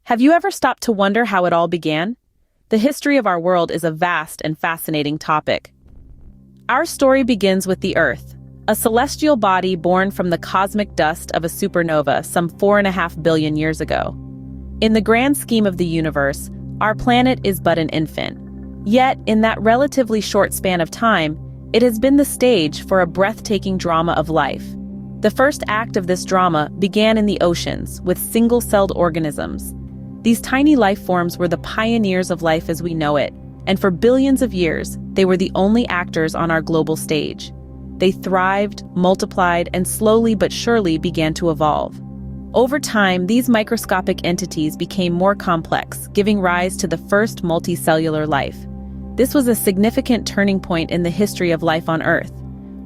Have you ever stopped to wonder how it all began? The history of our world is a vast and fascinating topic. Our story begins with the Earth, a celestial body born from the cosmic dust of a supernova some 4.5 billion years ago. In the grand scheme of the universe, our planet is but an infant. Yet, in that relatively short span of time, it has been the stage for a breathtaking drama of life. The first act of this drama began in the oceans with single-celled organisms. These tiny life forms were the pioneers of life as we know it, and for billions of years, they were the only actors on our global stage. They thrived, multiplied, and slowly but surely began to evolve. Over time, these microscopic entities became more complex, giving rise to the first multicellular life. This was a significant turning point in the history of life on Earth.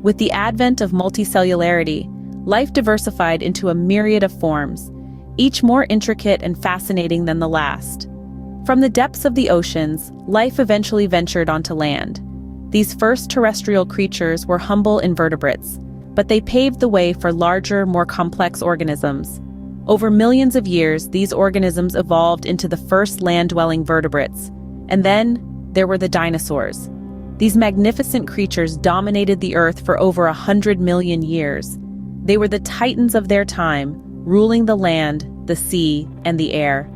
With the advent of multicellularity, life diversified into a myriad of forms, each more intricate and fascinating than the last. From the depths of the oceans, life eventually ventured onto land. These first terrestrial creatures were humble invertebrates, but they paved the way for larger, more complex organisms. Over millions of years, these organisms evolved into the first land-dwelling vertebrates. And then, there were the dinosaurs. These magnificent creatures dominated the Earth for over 100 million years. They were the titans of their time, ruling the land, the sea, and the air.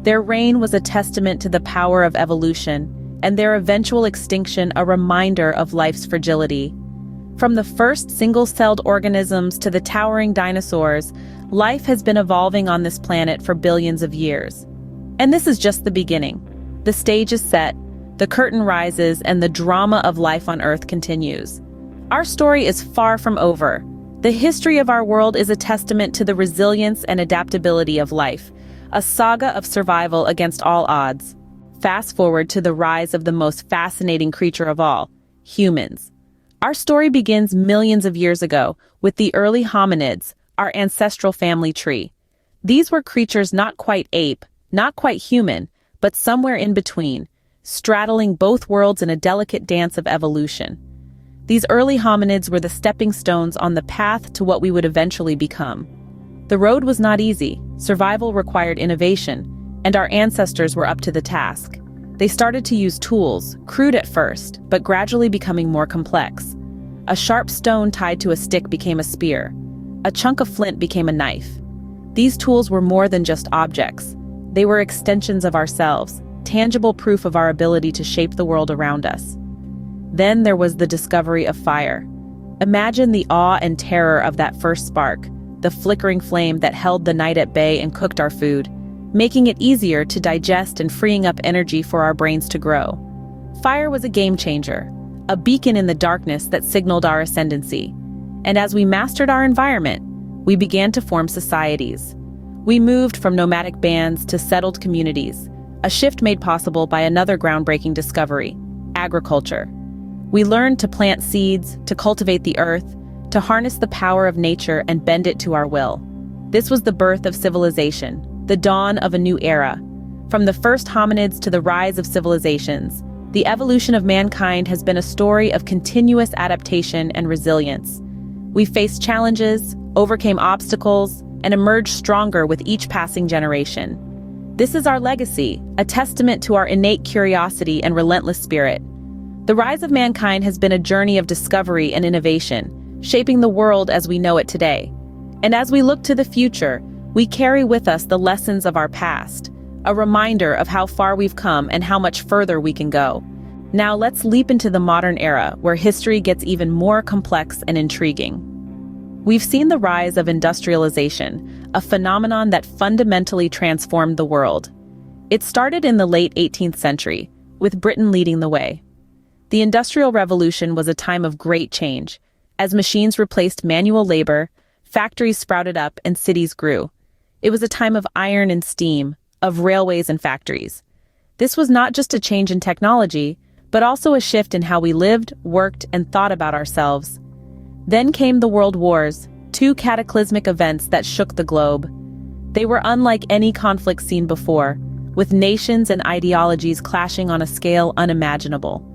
Their reign was a testament to the power of evolution, and their eventual extinction a reminder of life's fragility. From the first single-celled organisms to the towering dinosaurs, life has been evolving on this planet for billions of years. And this is just the beginning. The stage is set, the curtain rises, and the drama of life on Earth continues. Our story is far from over. The history of our world is a testament to the resilience and adaptability of life, a saga of survival against all odds. Fast forward to the rise of the most fascinating creature of all, humans. Our story begins millions of years ago with the early hominids, our ancestral family tree. These were creatures not quite ape, not quite human, but somewhere in between, straddling both worlds in a delicate dance of evolution. These early hominids were the stepping stones on the path to what we would eventually become. The road was not easy, survival required innovation, and our ancestors were up to the task. They started to use tools, crude at first, but gradually becoming more complex. A sharp stone tied to a stick became a spear. A chunk of flint became a knife. These tools were more than just objects. They were extensions of ourselves, tangible proof of our ability to shape the world around us. Then there was the discovery of fire. Imagine the awe and terror of that first spark, the flickering flame that held the night at bay and cooked our food, making it easier to digest and freeing up energy for our brains to grow. Fire was a game changer, a beacon in the darkness that signaled our ascendancy. And as we mastered our environment, we began to form societies. We moved from nomadic bands to settled communities, a shift made possible by another groundbreaking discovery, agriculture. We learned to plant seeds, to cultivate the earth, to harness the power of nature and bend it to our will. This was the birth of civilization, the dawn of a new era. From the first hominids to the rise of civilizations, the evolution of mankind has been a story of continuous adaptation and resilience. We faced challenges, overcame obstacles, and emerged stronger with each passing generation. This is our legacy, a testament to our innate curiosity and relentless spirit. The rise of mankind has been a journey of discovery and innovation, shaping the world as we know it today. And as we look to the future, we carry with us the lessons of our past, a reminder of how far we've come and how much further we can go. Now let's leap into the modern era, where history gets even more complex and intriguing. We've seen the rise of industrialization, a phenomenon that fundamentally transformed the world. It started in the late 18th century, with Britain leading the way. The Industrial Revolution was a time of great change. As machines replaced manual labor, factories sprouted up and cities grew. It was a time of iron and steam, of railways and factories. This was not just a change in technology, but also a shift in how we lived, worked, and thought about ourselves. Then came the World Wars, two cataclysmic events that shook the globe. They were unlike any conflict seen before, with nations and ideologies clashing on a scale unimaginable.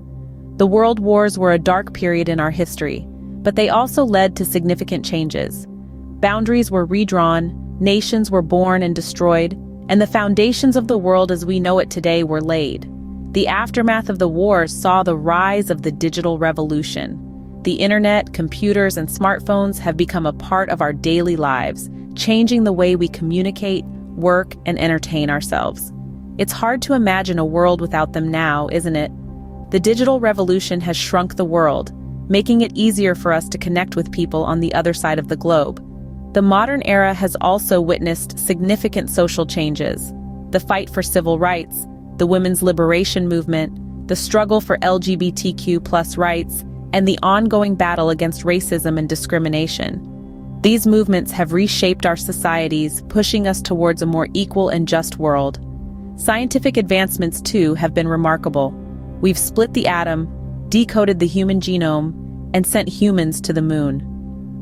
The World Wars were a dark period in our history, but they also led to significant changes. Boundaries were redrawn, nations were born and destroyed, and the foundations of the world as we know it today were laid. The aftermath of the war saw the rise of the digital revolution. The internet, computers, and smartphones have become a part of our daily lives, changing the way we communicate, work, and entertain ourselves. It's hard to imagine a world without them now, isn't it? The digital revolution has shrunk the world, making it easier for us to connect with people on the other side of the globe. The modern era has also witnessed significant social changes. The fight for civil rights, the women's liberation movement, the struggle for LGBTQ+ rights, and the ongoing battle against racism and discrimination. These movements have reshaped our societies, pushing us towards a more equal and just world. Scientific advancements, too, have been remarkable. We've split the atom, decoded the human genome, and sent humans to the moon.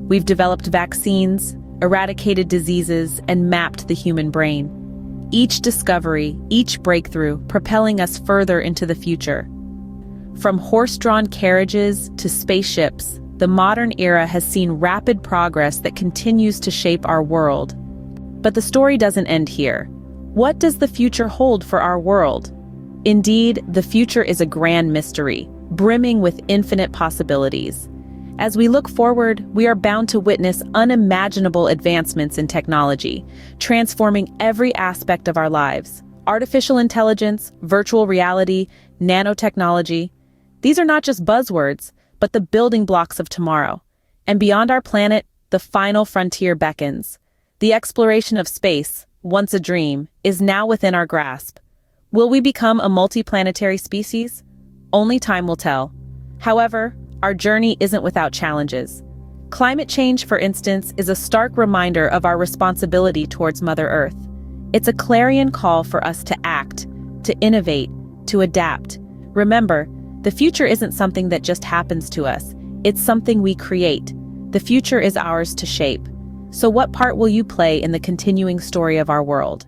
We've developed vaccines, eradicated diseases, and mapped the human brain. Each discovery, each breakthrough, propelling us further into the future. From horse-drawn carriages to spaceships, the modern era has seen rapid progress that continues to shape our world. But the story doesn't end here. What does the future hold for our world? Indeed, the future is a grand mystery, brimming with infinite possibilities. As we look forward, we are bound to witness unimaginable advancements in technology, transforming every aspect of our lives. Artificial intelligence, virtual reality, nanotechnology. These are not just buzzwords, but the building blocks of tomorrow. And beyond our planet, the final frontier beckons. The exploration of space, once a dream, is now within our grasp. Will we become a multiplanetary species? Only time will tell. However, our journey isn't without challenges. Climate change, for instance, is a stark reminder of our responsibility towards Mother Earth. It's a clarion call for us to act, to innovate, to adapt. Remember, the future isn't something that just happens to us. It's something we create. The future is ours to shape. So what part will you play in the continuing story of our world?